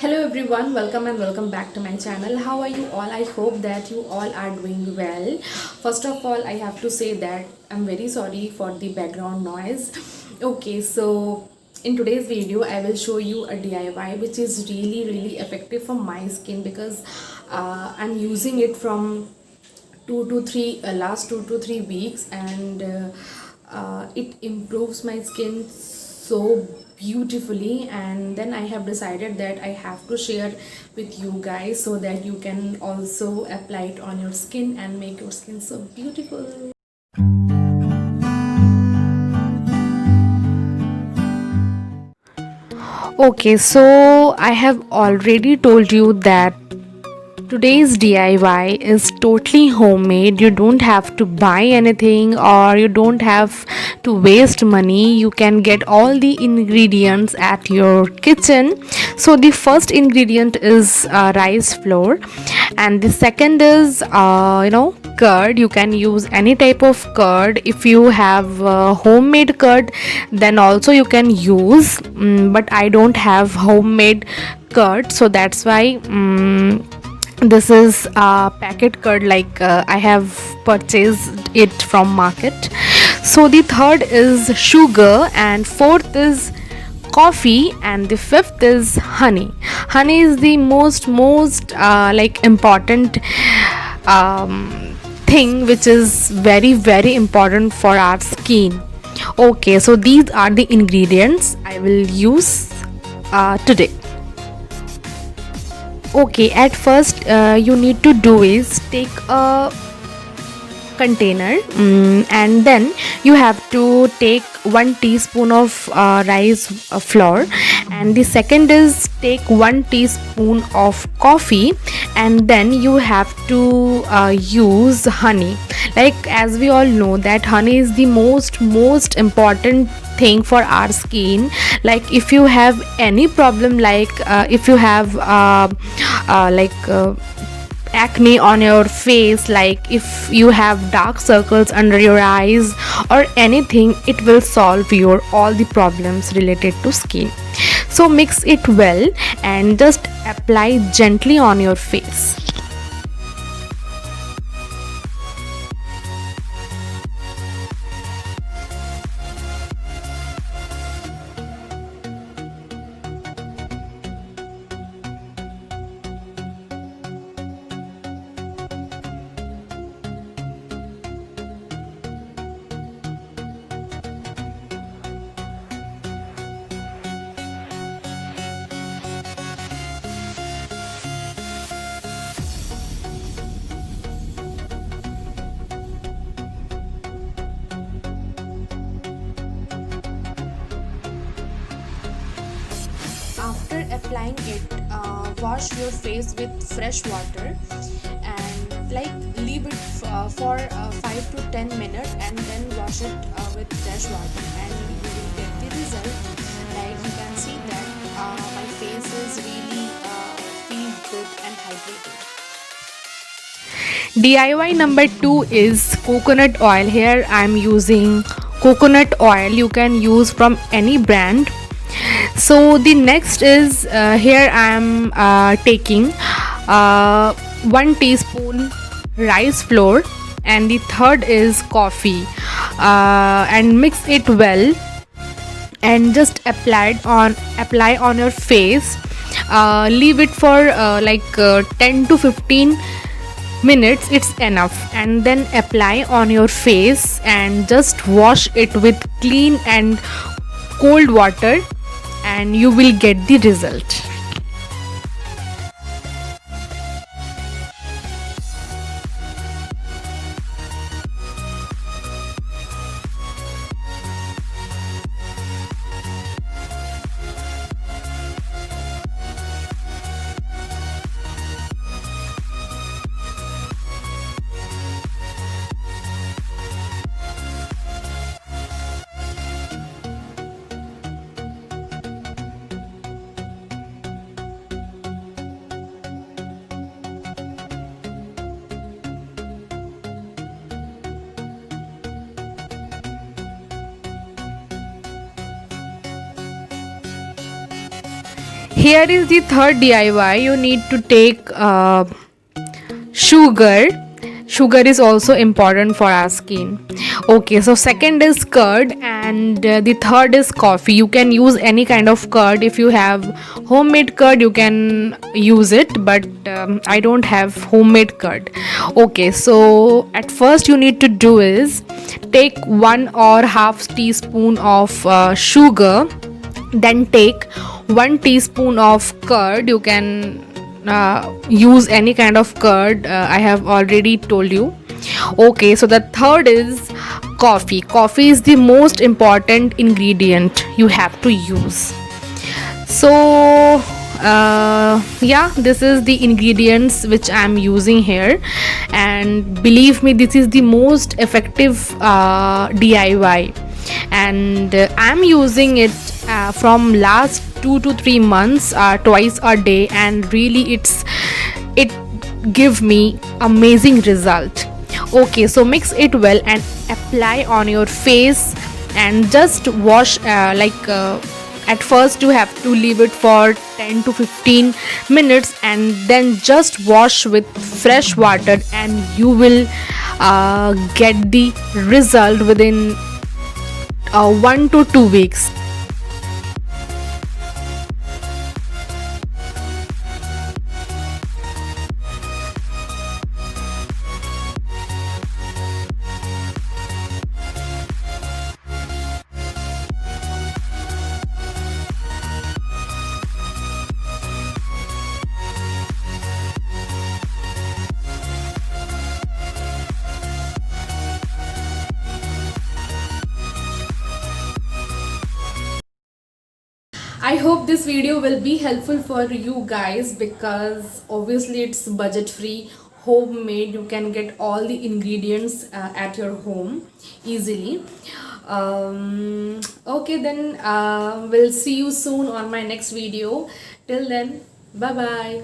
Hello everyone, welcome and welcome back to my channel. How are you all? I hope that you all are doing well. First of all, I have to say that I'm very sorry for the background noise. Okay, so in today's video I will show you a DIY which is really effective for my skin because I'm using it from 2 to 3 weeks, and it improves my skin so beautifully. And then I have decided that I have to share with you guys so that you can also apply it on your skin and make your skin so beautiful. Okay, so I have already told you that today's DIY is totally homemade. You don't have to buy anything or you don't have to waste money. You can get all the ingredients at your kitchen. So, the first ingredient is rice flour, and the second is curd. You can use any type of curd. If you have homemade curd, then also you can use, but I don't have homemade curd, so that's why this is a packet curd, like I have purchased it from market. So the third is sugar, and fourth is coffee, and the fifth is honey. Honey is the most like important thing, which is very important for our skin. Okay, so these are the ingredients I will use today. Okay, at first you need to do is take a container, and then you have to take 1 teaspoon of rice flour, and the second is take 1 teaspoon of coffee, and then you have to use honey. Like, as we all know that honey is the most important thing for our skin. Like, if you have any problem, like if you have acne on your face, like if you have dark circles under your eyes or anything, it will solve your all the problems related to skin. So mix it well and just apply gently on your face. After applying it, wash your face with fresh water, and like leave it for 5 to 10 minutes, and then wash it with fresh water, and you will get the result. Like, you can see that my face is really feel good and hydrated. DIY number 2 is coconut oil. Here I am using coconut oil. You can use from any brand. So the next is here I am taking 1 teaspoon rice flour, and the third is coffee, and mix it well and just apply on your face. Leave it for 10 to 15 minutes, it's enough, and then apply on your face and just wash it with clean and cold water, and you will get the result. Here is the third DIY. You need to take sugar. Sugar is also important for our skin. Okay, so second is curd, and the third is coffee. You can use any kind of curd. If you have homemade curd, you can use it, but I don't have homemade curd. Okay, so at first you need to do is take 1 or 1/2 teaspoon of sugar, then take 1 teaspoon of curd. You can use any kind of curd. I have already told you. Okay, so the third is coffee. Coffee is the most important ingredient you have to use. So yeah, this is the ingredients which I'm using here, and believe me, this is the most effective DIY, and I'm using it from last 2 to 3 months, twice a day, and really it give me amazing result. Okay, so mix it well and apply on your face, and just wash at first you have to leave it for 10 to 15 minutes, and then just wash with fresh water, and you will get the result within 1 to 2 weeks. I hope this video will be helpful for you guys, because obviously it's budget free, homemade. You can get all the ingredients at your home easily. Okay, then we'll see you soon on my next video. Till then, bye bye.